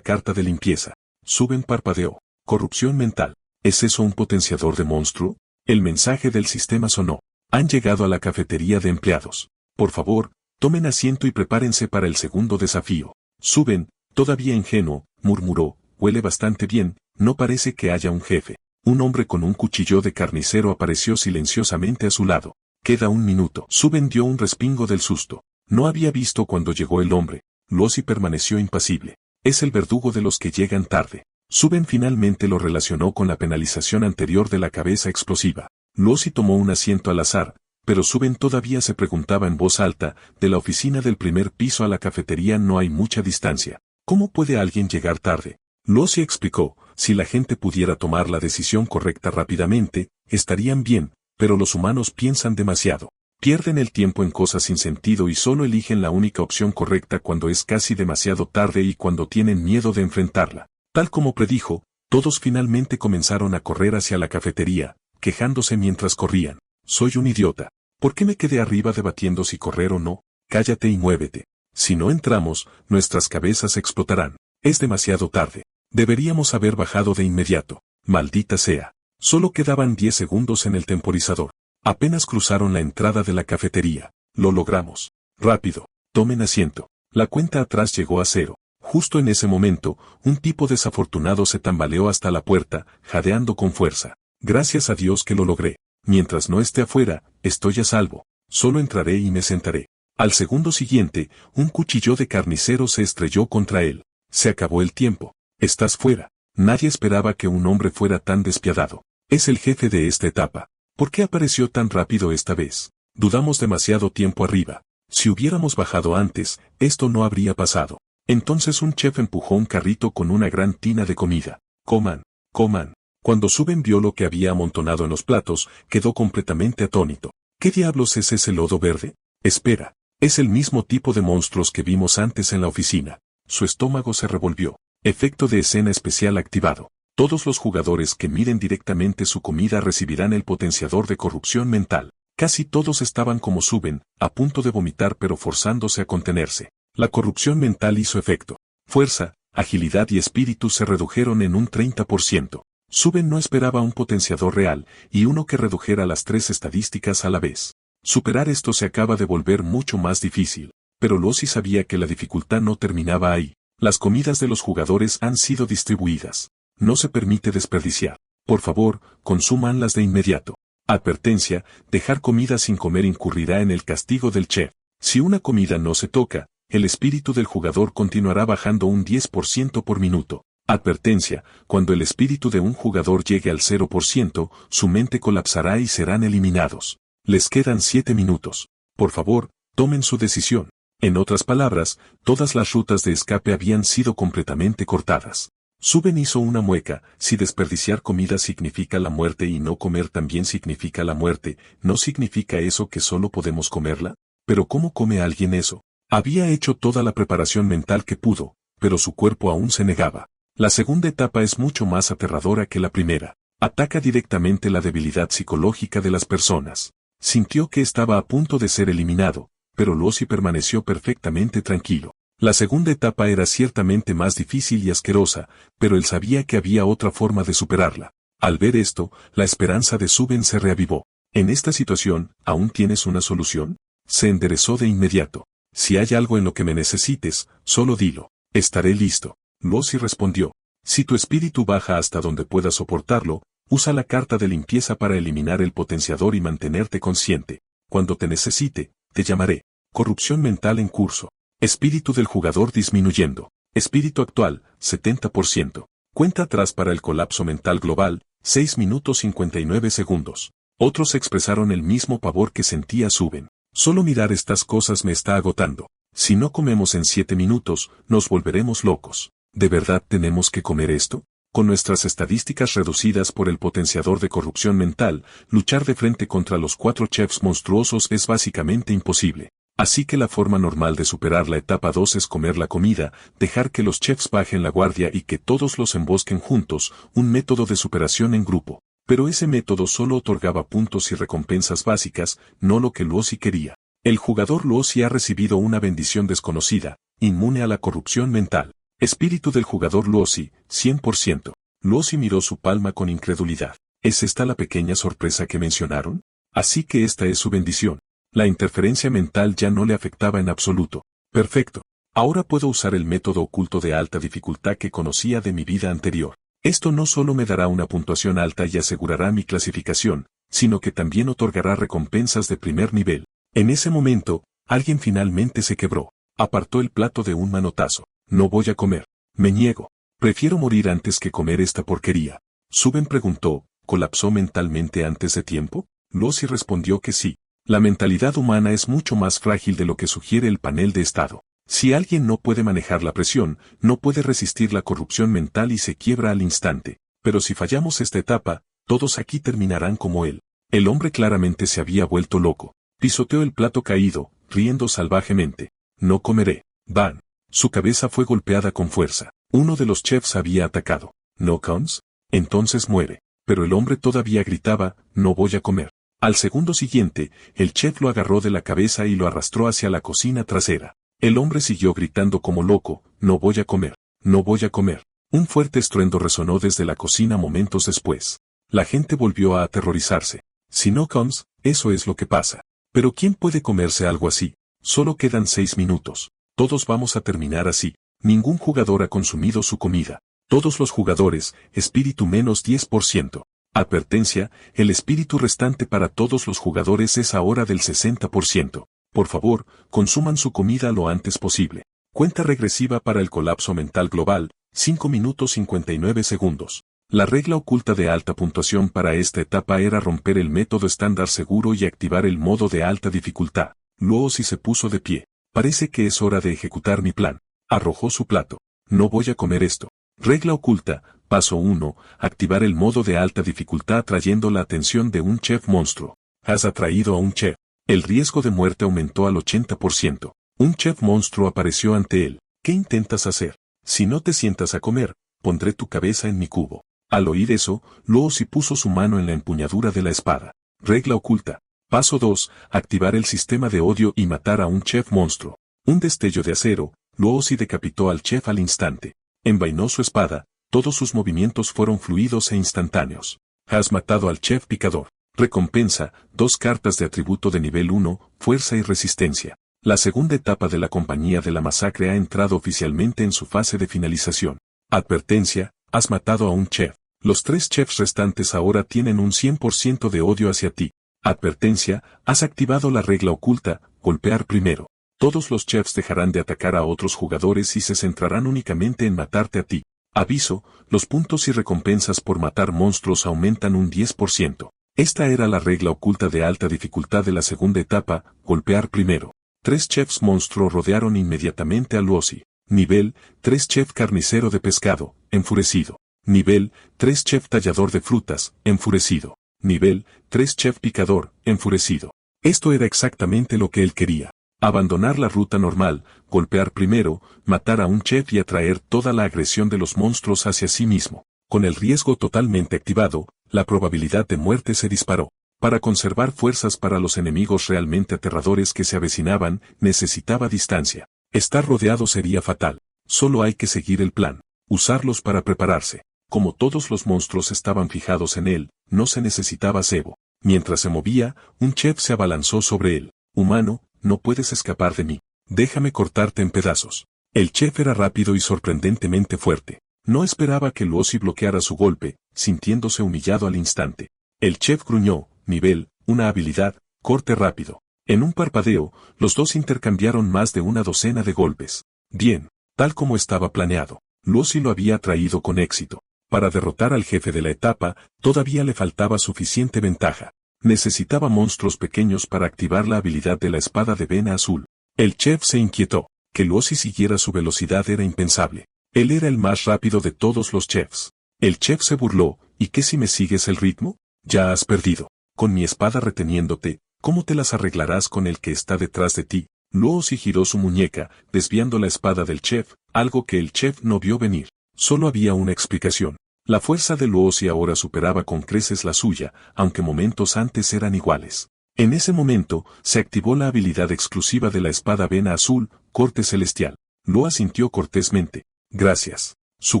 S1: carta de limpieza. Suben parpadeó. Corrupción mental. ¿Es eso un potenciador de monstruo? El mensaje del sistema sonó. Han llegado a la cafetería de empleados. Por favor, tomen asiento y prepárense para el segundo desafío. Suben, todavía ingenuo, murmuró, huele bastante bien, no parece que haya un jefe. Un hombre con un cuchillo de carnicero apareció silenciosamente a su lado. Queda un minuto. Suben dio un respingo del susto. No había visto cuando llegó el hombre. Lucy permaneció impasible. Es el verdugo de los que llegan tarde. Suben finalmente lo relacionó con la penalización anterior de la cabeza explosiva. Lucy tomó un asiento al azar, pero Suben todavía se preguntaba en voz alta, de la oficina del primer piso a la cafetería no hay mucha distancia. ¿Cómo puede alguien llegar tarde? Lucy explicó, si la gente pudiera tomar la decisión correcta rápidamente, estarían bien, pero los humanos piensan demasiado. Pierden el tiempo en cosas sin sentido y solo eligen la única opción correcta cuando es casi demasiado tarde y cuando tienen miedo de enfrentarla. Tal como predijo, todos finalmente comenzaron a correr hacia la cafetería, quejándose mientras corrían. Soy un idiota. ¿Por qué me quedé arriba debatiendo si correr o no? Cállate y muévete. Si no entramos, nuestras cabezas explotarán. Es demasiado tarde. Deberíamos haber bajado de inmediato. Maldita sea. Solo quedaban 10 segundos en el temporizador. Apenas cruzaron la entrada de la cafetería. Lo logramos. Rápido. Tomen asiento. La cuenta atrás llegó a 0. Justo en ese momento, un tipo desafortunado se tambaleó hasta la puerta, jadeando con fuerza. Gracias a Dios que lo logré. Mientras no esté afuera, estoy a salvo. Solo entraré y me sentaré. Al segundo siguiente, un cuchillo de carnicero se estrelló contra él. Se acabó el tiempo. Estás fuera. Nadie esperaba que un hombre fuera tan despiadado. Es el jefe de esta etapa. ¿Por qué apareció tan rápido esta vez? Dudamos demasiado tiempo arriba. Si hubiéramos bajado antes, esto no habría pasado. Entonces un chef empujó un carrito con una gran tina de comida. Coman, coman. Cuando Suben vio lo que había amontonado en los platos, quedó completamente atónito. ¿Qué diablos es ese lodo verde? Espera, es el mismo tipo de monstruos que vimos antes en la oficina. Su estómago se revolvió. Efecto de escena especial activado. Todos los jugadores que miren directamente su comida recibirán el potenciador de corrupción mental. Casi todos estaban como Suben, a punto de vomitar pero forzándose a contenerse. La corrupción mental hizo efecto. Fuerza, agilidad y espíritu se redujeron en un 30%. Suben no esperaba un potenciador real, y uno que redujera las 3 estadísticas a la vez. Superar esto se acaba de volver mucho más difícil, pero Lucy sabía que la dificultad no terminaba ahí. Las comidas de los jugadores han sido distribuidas. No se permite desperdiciar. Por favor, consúmanlas de inmediato. Advertencia, dejar comida sin comer incurrirá en el castigo del chef. Si una comida no se toca, el espíritu del jugador continuará bajando un 10% por minuto. Advertencia, cuando el espíritu de un jugador llegue al 0%, su mente colapsará y serán eliminados. Les quedan 7 minutos. Por favor, tomen su decisión. En otras palabras, todas las rutas de escape habían sido completamente cortadas. Suben hizo una mueca, si desperdiciar comida significa la muerte y no comer también significa la muerte, ¿no significa eso que solo podemos comerla? Pero ¿cómo come alguien eso? Había hecho toda la preparación mental que pudo, pero su cuerpo aún se negaba. La segunda etapa es mucho más aterradora que la primera. Ataca directamente la debilidad psicológica de las personas. Sintió que estaba a punto de ser eliminado, pero Lucy permaneció perfectamente tranquilo. La segunda etapa era ciertamente más difícil y asquerosa, pero él sabía que había otra forma de superarla. Al ver esto, la esperanza de Suben se reavivó. En esta situación, ¿aún tienes una solución? Se enderezó de inmediato. Si hay algo en lo que me necesites, solo dilo. Estaré listo. Lucy respondió. Si tu espíritu baja hasta donde puedas soportarlo, usa la carta de limpieza para eliminar el potenciador y mantenerte consciente. Cuando te necesite, te llamaré. Corrupción mental en curso. Espíritu del jugador disminuyendo. Espíritu actual, 70%. Cuenta atrás para el colapso mental global, 6 minutos 59 segundos. Otros expresaron el mismo pavor que sentía Suben. Solo mirar estas cosas me está agotando. Si no comemos en 7 minutos, nos volveremos locos. ¿De verdad tenemos que comer esto? Con nuestras estadísticas reducidas por el potenciador de corrupción mental, luchar de frente contra los 4 chefs monstruosos es básicamente imposible. Así que la forma normal de superar la etapa 2 es comer la comida, dejar que los chefs bajen la guardia y que todos los embosquen juntos, un método de superación en grupo. Pero ese método solo otorgaba puntos y recompensas básicas, no lo que Lucy quería. El jugador Lucy ha recibido una bendición desconocida, inmune a la corrupción mental. Espíritu del jugador Lucy, 100%. Lucy miró su palma con incredulidad. ¿Es esta la pequeña sorpresa que mencionaron? Así que esta es su bendición. La interferencia mental ya no le afectaba en absoluto. Perfecto. Ahora puedo usar el método oculto de alta dificultad que conocía de mi vida anterior. Esto no solo me dará una puntuación alta y asegurará mi clasificación, sino que también otorgará recompensas de primer nivel. En ese momento, alguien finalmente se quebró. Apartó el plato de un manotazo. No voy a comer. Me niego. Prefiero morir antes que comer esta porquería. Suben preguntó, ¿colapsó mentalmente antes de tiempo? Lucy respondió que sí. La mentalidad humana es mucho más frágil de lo que sugiere el panel de estado. Si alguien no puede manejar la presión, no puede resistir la corrupción mental y se quiebra al instante. Pero si fallamos esta etapa, todos aquí terminarán como él. El hombre claramente se había vuelto loco. Pisoteó el plato caído, riendo salvajemente. No comeré. Van. Su cabeza fue golpeada con fuerza. Uno de los chefs había atacado. ¿No comes? Entonces muere. Pero el hombre todavía gritaba, no voy a comer. Al segundo siguiente, el chef lo agarró de la cabeza y lo arrastró hacia la cocina trasera. El hombre siguió gritando como loco, no voy a comer, no voy a comer. Un fuerte estruendo resonó desde la cocina momentos después. La gente volvió a aterrorizarse. Si no comes, eso es lo que pasa. Pero ¿quién puede comerse algo así? Solo quedan 6 minutos. Todos vamos a terminar así. Ningún jugador ha consumido su comida. Todos los jugadores, espíritu menos 10%. Advertencia, el espíritu restante para todos los jugadores es ahora del 60%. Por favor, consuman su comida lo antes posible. Cuenta regresiva para el colapso mental global, 5 minutos 59 segundos. La regla oculta de alta puntuación para esta etapa era romper el método estándar seguro y activar el modo de alta dificultad. Luego si se puso de pie. Parece que es hora de ejecutar mi plan. Arrojó su plato. No voy a comer esto. Regla oculta, paso 1, activar el modo de alta dificultad atrayendo la atención de un chef monstruo. Has atraído a un chef. El riesgo de muerte aumentó al 80%. Un chef monstruo apareció ante él. ¿Qué intentas hacer? Si no te sientas a comer, pondré tu cabeza en mi cubo. Al oír eso, Lucy puso su mano en la empuñadura de la espada. Regla oculta. Paso 2, activar el sistema de odio y matar a un chef monstruo. Un destello de acero, Lucy decapitó al chef al instante. Envainó su espada, todos sus movimientos fueron fluidos e instantáneos. Has matado al chef picador. Recompensa, 2 cartas de atributo de nivel 1, fuerza y resistencia. La segunda etapa de la compañía de la masacre ha entrado oficialmente en su fase de finalización. Advertencia, has matado a un chef. Los 3 chefs restantes ahora tienen un 100% de odio hacia ti. Advertencia, has activado la regla oculta, golpear primero. Todos los chefs dejarán de atacar a otros jugadores y se centrarán únicamente en matarte a ti. Aviso, los puntos y recompensas por matar monstruos aumentan un 10%. Esta era la regla oculta de alta dificultad de la segunda etapa, golpear primero. 3 chefs monstruo rodearon inmediatamente a Lucy. Nivel, 3 chef carnicero de pescado, enfurecido. Nivel, 3 chef tallador de frutas, enfurecido. Nivel, 3 chef picador, enfurecido. Esto era exactamente lo que él quería. Abandonar la ruta normal, golpear primero, matar a un chef y atraer toda la agresión de los monstruos hacia sí mismo. Con el riesgo totalmente activado, la probabilidad de muerte se disparó. Para conservar fuerzas para los enemigos realmente aterradores que se avecinaban, necesitaba distancia. Estar rodeado sería fatal. Solo hay que seguir el plan. Usarlos para prepararse. Como todos los monstruos estaban fijados en él, no se necesitaba cebo. Mientras se movía, un chef se abalanzó sobre él. Humano, no puedes escapar de mí. Déjame cortarte en pedazos. El chef era rápido y sorprendentemente fuerte. No esperaba que Lucy bloqueara su golpe, sintiéndose humillado al instante. El chef gruñó, nivel, una habilidad, corte rápido. En un parpadeo, los dos intercambiaron más de una docena de golpes. Bien, tal como estaba planeado. Lucy lo había traído con éxito. Para derrotar al jefe de la etapa, todavía le faltaba suficiente ventaja. Necesitaba monstruos pequeños para activar la habilidad de la espada de vena azul. El chef se inquietó. Que Lucy siguiera su velocidad era impensable. Él era el más rápido de todos los chefs. El chef se burló, ¿y qué si me sigues el ritmo? Ya has perdido. Con mi espada reteniéndote, ¿cómo te las arreglarás con el que está detrás de ti? Lucy giró su muñeca, desviando la espada del chef, algo que el chef no vio venir. Solo había una explicación. La fuerza de Lucy ahora superaba con creces la suya, aunque momentos antes eran iguales. En ese momento, se activó la habilidad exclusiva de la espada vena azul, corte celestial. Lucy sintió cortésmente. Gracias. Su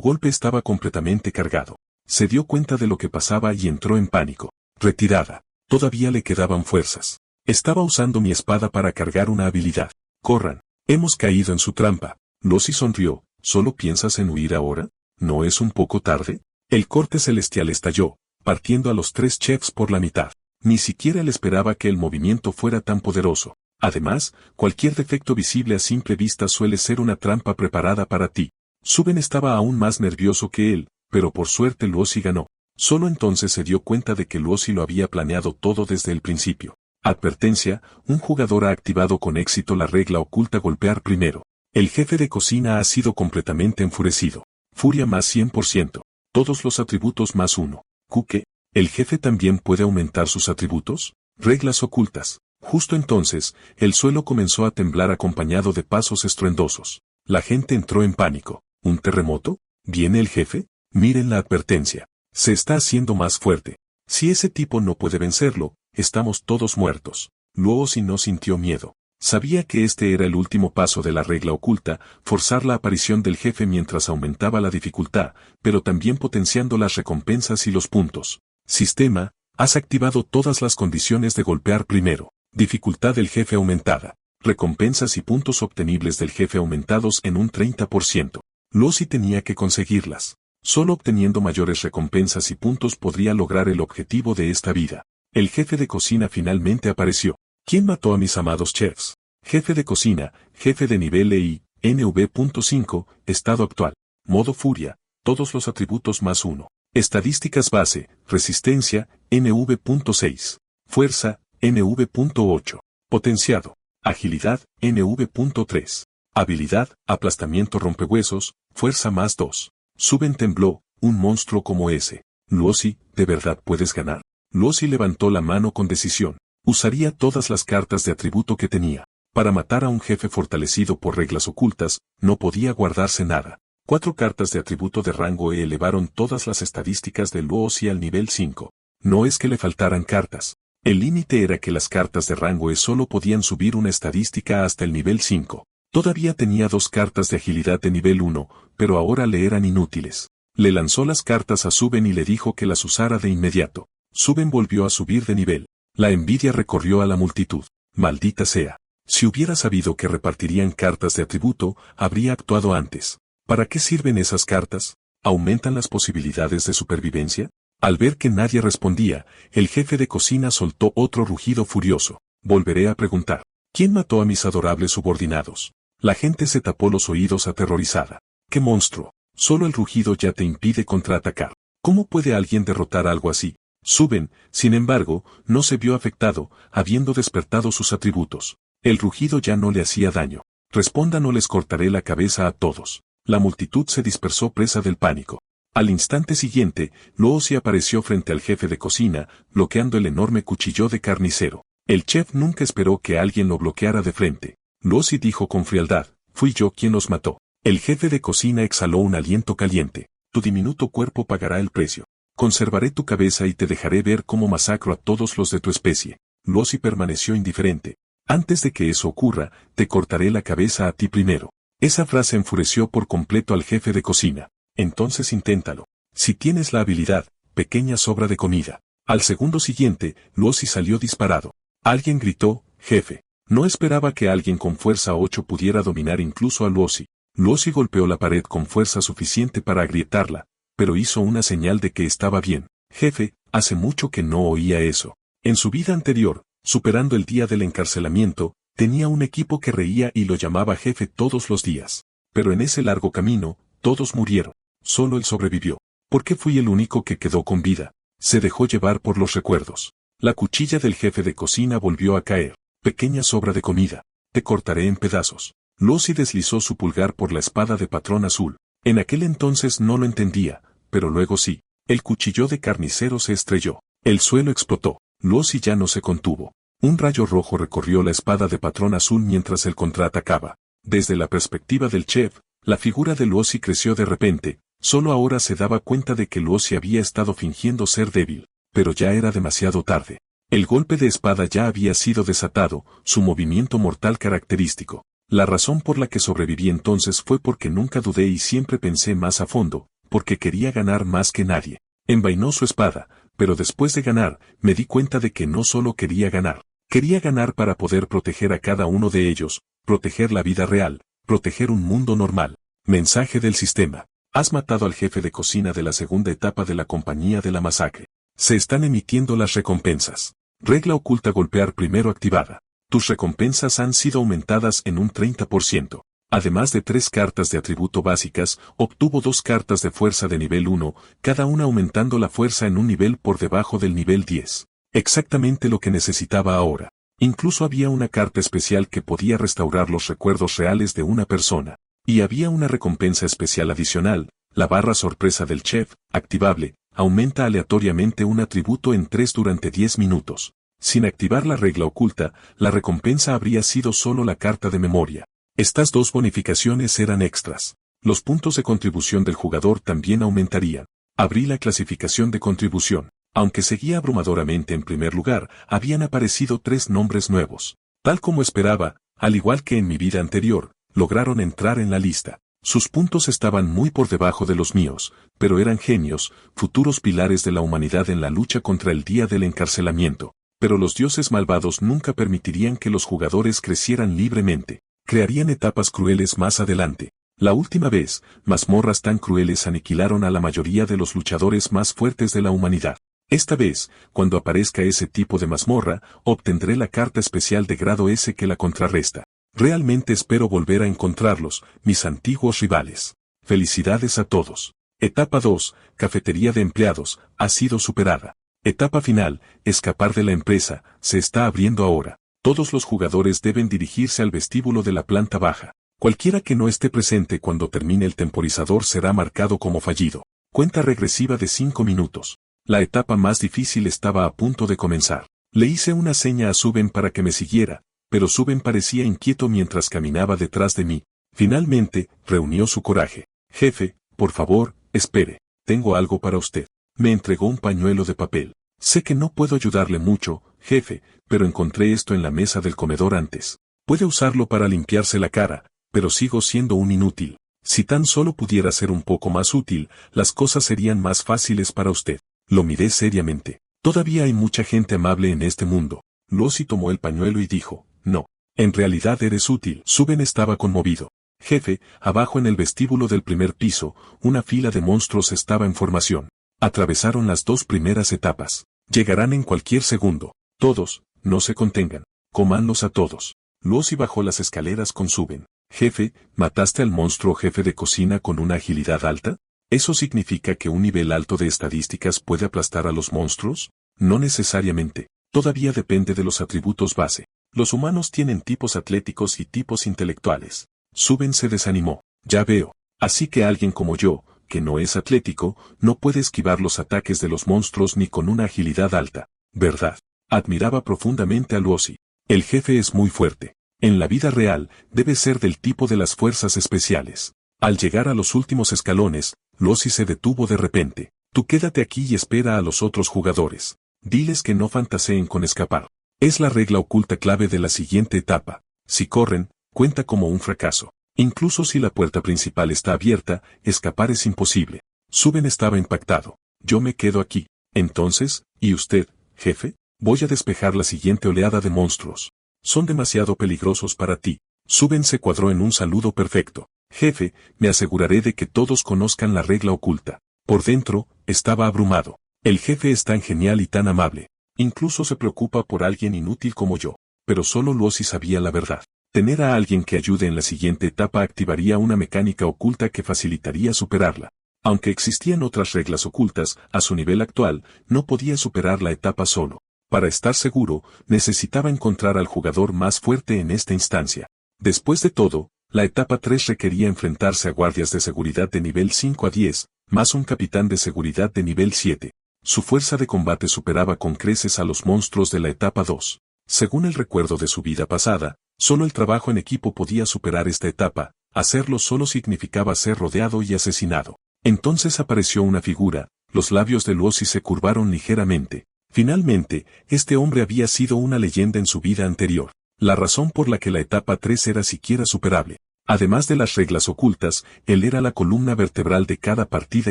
S1: golpe estaba completamente cargado. Se dio cuenta de lo que pasaba y entró en pánico. Retirada. Todavía le quedaban fuerzas. Estaba usando mi espada para cargar una habilidad. Corran. Hemos caído en su trampa. Lucy sonrió. ¿Solo piensas en huir ahora? ¿No es un poco tarde? El corte celestial estalló, partiendo a los 3 chefs por la mitad. Ni siquiera él esperaba que el movimiento fuera tan poderoso. Además, cualquier defecto visible a simple vista suele ser una trampa preparada para ti. Suben estaba aún más nervioso que él, pero por suerte Luosi ganó. Solo entonces se dio cuenta de que Luosi lo había planeado todo desde el principio. Advertencia, un jugador ha activado con éxito la regla oculta golpear primero. El jefe de cocina ha sido completamente enfurecido. Furia más 100%. Todos los atributos más 1. ¿Qué? ¿El jefe también puede aumentar sus atributos? Reglas ocultas. Justo entonces, el suelo comenzó a temblar acompañado de pasos estruendosos. La gente entró en pánico. ¿Un terremoto? ¿Viene el jefe? Miren la advertencia. Se está haciendo más fuerte. Si ese tipo no puede vencerlo, estamos todos muertos. Luosi no sintió miedo. Sabía que este era el último paso de la regla oculta, forzar la aparición del jefe mientras aumentaba la dificultad, pero también potenciando las recompensas y los puntos. Sistema, has activado todas las condiciones de golpear primero. Dificultad del jefe aumentada. Recompensas y puntos obtenibles del jefe aumentados en un 30%. Luosi tenía que conseguirlas. Solo obteniendo mayores recompensas y puntos podría lograr el objetivo de esta vida. El jefe de cocina finalmente apareció. ¿Quién mató a mis amados chefs? Jefe de cocina, jefe de nivel EI, NV.5, estado actual. Modo furia, todos los atributos más 1. Estadísticas base, resistencia, NV.6. Fuerza, NV.8. Potenciado. Agilidad, NV.3. Habilidad, aplastamiento rompehuesos, fuerza más 2. Suben tembló, un monstruo como ese. Luosi, ¿de verdad puedes ganar? Luosi levantó la mano con decisión. Usaría todas las cartas de atributo que tenía. Para matar a un jefe fortalecido por reglas ocultas, no podía guardarse nada. 4 cartas de atributo de rango E elevaron todas las estadísticas de Luosi al nivel 5. No es que le faltaran cartas. El límite era que las cartas de rango E solo podían subir una estadística hasta el nivel 5. Todavía tenía 2 cartas de agilidad de nivel 1, pero ahora le eran inútiles. Le lanzó las cartas a Suben y le dijo que las usara de inmediato. Suben volvió a subir de nivel. La envidia recorrió a la multitud. Maldita sea. Si hubiera sabido que repartirían cartas de atributo, habría actuado antes. ¿Para qué sirven esas cartas? ¿Aumentan las posibilidades de supervivencia? Al ver que nadie respondía, el jefe de cocina soltó otro rugido furioso. Volveré a preguntar. ¿Quién mató a mis adorables subordinados? La gente se tapó los oídos aterrorizada. ¡Qué monstruo! Solo el rugido ya te impide contraatacar. ¿Cómo puede alguien derrotar algo así? Suben, sin embargo, no se vio afectado, habiendo despertado sus atributos. El rugido ya no le hacía daño. Respondan o les cortaré la cabeza a todos. La multitud se dispersó presa del pánico. Al instante siguiente, Luosi apareció frente al jefe de cocina, bloqueando el enorme cuchillo de carnicero. El chef nunca esperó que alguien lo bloqueara de frente. Luosi dijo con frialdad, fui yo quien los mató. El jefe de cocina exhaló un aliento caliente. Tu diminuto cuerpo pagará el precio. Conservaré tu cabeza y te dejaré ver cómo masacro a todos los de tu especie. Luosi permaneció indiferente. Antes de que eso ocurra, te cortaré la cabeza a ti primero. Esa frase enfureció por completo al jefe de cocina. Entonces inténtalo. Si tienes la habilidad, pequeña sobra de comida. Al segundo siguiente, Luosi salió disparado. Alguien gritó, jefe. No esperaba que alguien con fuerza 8 pudiera dominar incluso a Luosi. Luosi golpeó la pared con fuerza suficiente para agrietarla, pero hizo una señal de que estaba bien. Jefe, hace mucho que no oía eso. En su vida anterior, superando el día del encarcelamiento, tenía un equipo que reía y lo llamaba jefe todos los días. Pero en ese largo camino, todos murieron. Solo él sobrevivió. ¿Por qué fui el único que quedó con vida? Se dejó llevar por los recuerdos. La cuchilla del jefe de cocina volvió a caer. Pequeña sobra de comida. Te cortaré en pedazos. Luosi deslizó su pulgar por la espada de patrón azul. En aquel entonces no lo entendía, pero luego sí. El cuchillo de carnicero se estrelló. El suelo explotó. Luosi ya no se contuvo. Un rayo rojo recorrió la espada de patrón azul mientras él contraatacaba. Desde la perspectiva del chef, la figura de Luosi creció de repente. Solo ahora se daba cuenta de que Luosi había estado fingiendo ser débil. Pero ya era demasiado tarde. El golpe de espada ya había sido desatado, su movimiento mortal característico. La razón por la que sobreviví entonces fue porque nunca dudé y siempre pensé más a fondo, porque quería ganar más que nadie. Envainó su espada, pero después de ganar, me di cuenta de que no solo quería ganar. Quería ganar para poder proteger a cada uno de ellos, proteger la vida real, proteger un mundo normal. Mensaje del sistema. Has matado al jefe de cocina de la segunda etapa de la compañía de la masacre. Se están emitiendo las recompensas. Regla oculta golpear primero activada. Tus recompensas han sido aumentadas en un 30%. Además de 3 cartas de atributo básicas, obtuvo 2 cartas de fuerza de nivel 1, cada una aumentando la fuerza en un nivel por debajo del nivel 10. Exactamente lo que necesitaba ahora. Incluso había una carta especial que podía restaurar los recuerdos reales de una persona. Y había una recompensa especial adicional, la barra sorpresa del chef, activable, aumenta aleatoriamente un atributo en 3 durante 10 minutos. Sin activar la regla oculta, la recompensa habría sido solo la carta de memoria. Estas 2 bonificaciones eran extras. Los puntos de contribución del jugador también aumentarían. Abrí la clasificación de contribución. Aunque seguía abrumadoramente en primer lugar, habían aparecido 3 nombres nuevos. Tal como esperaba, al igual que en mi vida anterior, lograron entrar en la lista. Sus puntos estaban muy por debajo de los míos, pero eran genios, futuros pilares de la humanidad en la lucha contra el día del encarcelamiento. Pero los dioses malvados nunca permitirían que los jugadores crecieran libremente. Crearían etapas crueles más adelante. La última vez, mazmorras tan crueles aniquilaron a la mayoría de los luchadores más fuertes de la humanidad. Esta vez, cuando aparezca ese tipo de mazmorra, obtendré la carta especial de grado S que la contrarresta. Realmente espero volver a encontrarlos, mis antiguos rivales. Felicidades a todos. Etapa 2, Cafetería de empleados, ha sido superada. Etapa final, escapar de la empresa, se está abriendo ahora. Todos los jugadores deben dirigirse al vestíbulo de la planta baja. Cualquiera que no esté presente cuando termine el temporizador será marcado como fallido. Cuenta regresiva de 5 minutos. La etapa más difícil estaba a punto de comenzar. Le hice una seña a Suben para que me siguiera, pero Suben parecía inquieto mientras caminaba detrás de mí. Finalmente, reunió su coraje. Jefe, por favor, espere. Tengo algo para usted. Me entregó un pañuelo de papel. Sé que no puedo ayudarle mucho, jefe, pero encontré esto en la mesa del comedor antes. Puede usarlo para limpiarse la cara, pero sigo siendo un inútil. Si tan solo pudiera ser un poco más útil, las cosas serían más fáciles para usted. Lo miré seriamente. Todavía hay mucha gente amable en este mundo. Lucy tomó el pañuelo y dijo, no. En realidad eres útil. Suben estaba conmovido. Jefe, abajo en el vestíbulo del primer piso, una fila de monstruos estaba en formación. Atravesaron las 2 primeras etapas. Llegarán en cualquier segundo. Todos, no se contengan. Comanlos a todos. Lucy bajó las escaleras con Suben. Jefe, ¿mataste al monstruo jefe de cocina con una agilidad alta? ¿Eso significa que un nivel alto de estadísticas puede aplastar a los monstruos? No necesariamente. Todavía depende de los atributos base. Los humanos tienen tipos atléticos y tipos intelectuales. Suben se desanimó. Ya veo. Así que alguien como yo, que no es atlético, no puede esquivar los ataques de los monstruos ni con una agilidad alta. ¿Verdad? Admiraba profundamente a Lucy. El jefe es muy fuerte. En la vida real, debe ser del tipo de las fuerzas especiales. Al llegar a los últimos escalones, Lucy se detuvo de repente. Tú quédate aquí y espera a los otros jugadores. Diles que no fantaseen con escapar. Es la regla oculta clave de la siguiente etapa. Si corren, cuenta como un fracaso. Incluso si la puerta principal está abierta, escapar es imposible. Suben estaba impactado. Yo me quedo aquí. Entonces, ¿y usted, jefe? Voy a despejar la siguiente oleada de monstruos. Son demasiado peligrosos para ti. Suben se cuadró en un saludo perfecto. Jefe, me aseguraré de que todos conozcan la regla oculta. Por dentro, estaba abrumado. El jefe es tan genial y tan amable. Incluso se preocupa por alguien inútil como yo. Pero solo Lucy sabía la verdad. Tener a alguien que ayude en la siguiente etapa activaría una mecánica oculta que facilitaría superarla. Aunque existían otras reglas ocultas, a su nivel actual, no podía superar la etapa solo. Para estar seguro, necesitaba encontrar al jugador más fuerte en esta instancia. Después de todo, la etapa 3 requería enfrentarse a guardias de seguridad de nivel 5 a 10, más un capitán de seguridad de nivel 7. Su fuerza de combate superaba con creces a los monstruos de la etapa 2. Según el recuerdo de su vida pasada, solo el trabajo en equipo podía superar esta etapa, hacerlo solo significaba ser rodeado y asesinado. Entonces apareció una figura, los labios de Lucy se curvaron ligeramente. Finalmente, este hombre había sido una leyenda en su vida anterior. La razón por la que la etapa 3 era siquiera superable. Además de las reglas ocultas, él era la columna vertebral de cada partida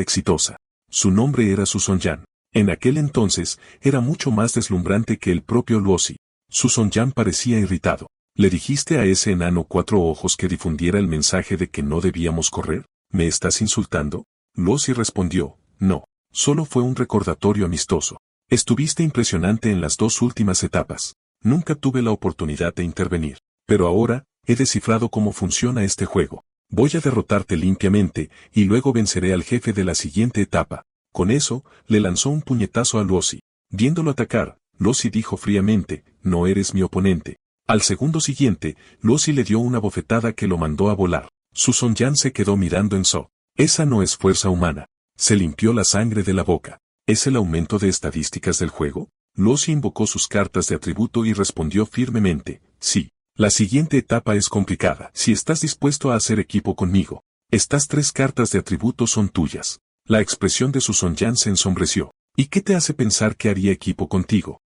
S1: exitosa. Su nombre era Susan Yan. En aquel entonces, era mucho más deslumbrante que el propio Lucy. Susan Yan parecía irritado. ¿Le dijiste a ese enano 4 ojos que difundiera el mensaje de que no debíamos correr? ¿Me estás insultando? Lucy respondió, no. Solo fue un recordatorio amistoso. Estuviste impresionante en las dos últimas etapas. Nunca tuve la oportunidad de intervenir. Pero ahora, he descifrado cómo funciona este juego. Voy a derrotarte limpiamente, y luego venceré al jefe de la siguiente etapa. Con eso, le lanzó un puñetazo a Luosi. Viéndolo atacar, Luosi dijo fríamente, no eres mi oponente. Al segundo siguiente, Luosi le dio una bofetada que lo mandó a volar. Su Song Yan se quedó mirando en shock. Esa no es fuerza humana. Se limpió la sangre de la boca. ¿Es el aumento de estadísticas del juego? Luosi invocó sus cartas de atributo y respondió firmemente, sí. La siguiente etapa es complicada. Si estás dispuesto a hacer equipo conmigo, estas 3 cartas de atributo son tuyas. La expresión de su Song Yan se ensombreció. ¿Y qué te hace pensar que haría equipo contigo?